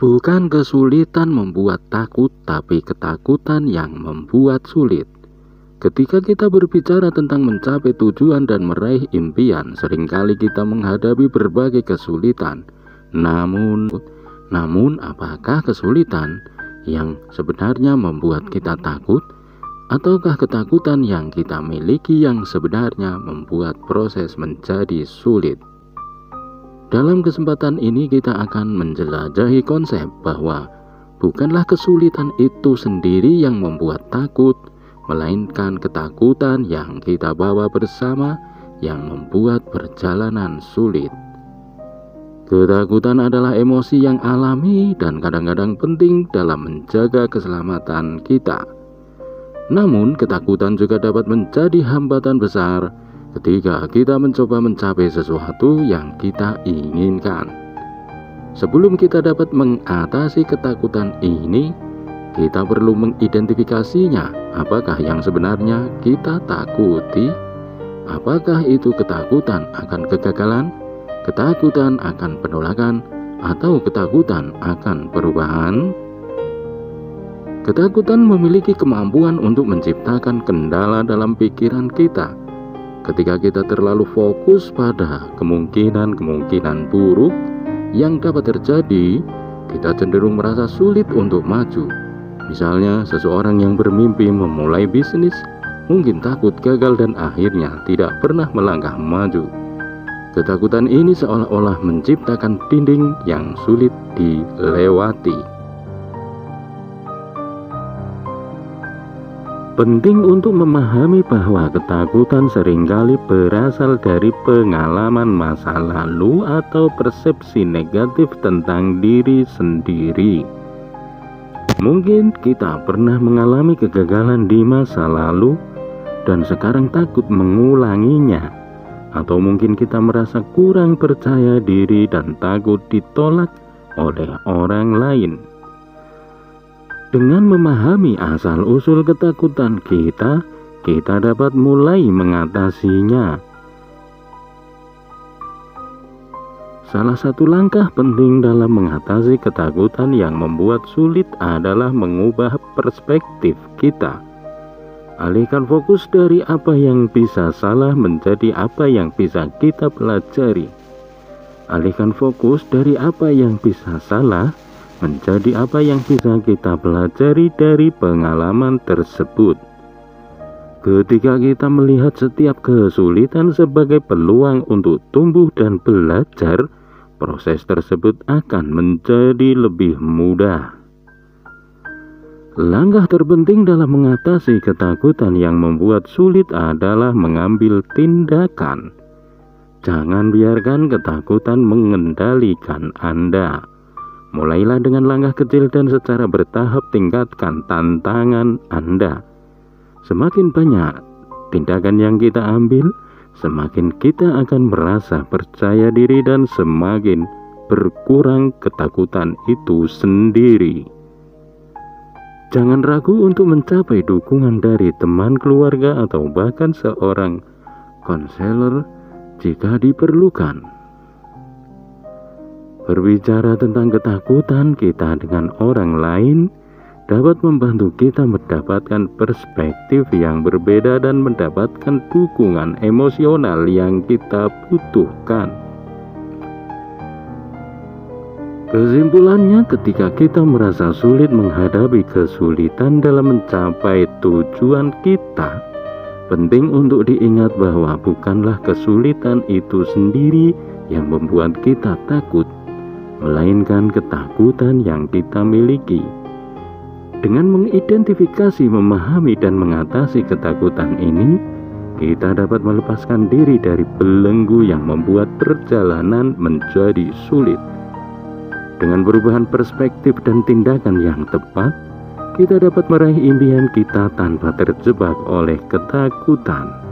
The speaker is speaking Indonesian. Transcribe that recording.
Bukan kesulitan membuat takut, tapi ketakutan yang membuat sulit. Ketika kita berbicara tentang mencapai tujuan dan meraih impian, seringkali kita menghadapi berbagai kesulitan. Namun, apakah kesulitan yang sebenarnya membuat kita takut, ataukah ketakutan yang kita miliki yang sebenarnya membuat proses menjadi sulit? Dalam kesempatan ini kita akan menjelajahi konsep bahwa bukanlah kesulitan itu sendiri yang membuat takut, melainkan ketakutan yang kita bawa bersama yang membuat perjalanan sulit. Ketakutan adalah emosi yang alami dan kadang-kadang penting dalam menjaga keselamatan kita. Namun, ketakutan juga dapat menjadi hambatan besar ketika kita mencoba mencapai sesuatu yang kita inginkan. Sebelum kita dapat mengatasi ketakutan ini, kita perlu mengidentifikasinya. Apakah yang sebenarnya kita takuti? Apakah itu ketakutan akan kegagalan, ketakutan akan penolakan, atau ketakutan akan perubahan? Ketakutan memiliki kemampuan untuk menciptakan kendala dalam pikiran kita. Ketika kita terlalu fokus pada kemungkinan-kemungkinan buruk yang dapat terjadi, kita cenderung merasa sulit untuk maju. Misalnya, seseorang yang bermimpi memulai bisnis mungkin takut gagal dan akhirnya tidak pernah melangkah maju. Ketakutan ini seolah-olah menciptakan dinding yang sulit dilewati. Penting untuk memahami bahwa ketakutan seringkali berasal dari pengalaman masa lalu atau persepsi negatif tentang diri sendiri. Mungkin kita pernah mengalami kegagalan di masa lalu dan sekarang takut mengulanginya. Atau mungkin kita merasa kurang percaya diri dan takut ditolak oleh orang lain. Dengan memahami asal-usul ketakutan kita dapat mulai mengatasinya. Salah satu langkah penting dalam mengatasi ketakutan yang membuat sulit adalah mengubah perspektif kita. Alihkan fokus dari apa yang bisa salah menjadi apa yang bisa kita pelajari. Alihkan fokus dari apa yang bisa salah menjadi apa yang bisa kita pelajari dari pengalaman tersebut. Ketika kita melihat setiap kesulitan sebagai peluang untuk tumbuh dan belajar, proses tersebut akan menjadi lebih mudah. Langkah terpenting dalam mengatasi ketakutan yang membuat sulit adalah mengambil tindakan. Jangan biarkan ketakutan mengendalikan Anda. Mulailah dengan langkah kecil dan secara bertahap tingkatkan tantangan Anda. Semakin banyak tindakan yang kita ambil, semakin kita akan merasa percaya diri dan semakin berkurang ketakutan itu sendiri. Jangan ragu untuk mencapai dukungan dari teman, keluarga, atau bahkan seorang konselor jika diperlukan. Berbicara tentang ketakutan kita dengan orang lain dapat membantu kita mendapatkan perspektif yang berbeda dan mendapatkan dukungan emosional yang kita butuhkan. Kesimpulannya, ketika kita merasa sulit menghadapi kesulitan dalam mencapai tujuan kita, penting untuk diingat bahwa bukanlah kesulitan itu sendiri yang membuat kita takut, melainkan ketakutan yang kita miliki. Dengan mengidentifikasi, memahami, dan mengatasi ketakutan ini, kita dapat melepaskan diri dari belenggu yang membuat perjalanan menjadi sulit. Dengan perubahan perspektif dan tindakan yang tepat, kita dapat meraih impian kita tanpa terjebak oleh ketakutan.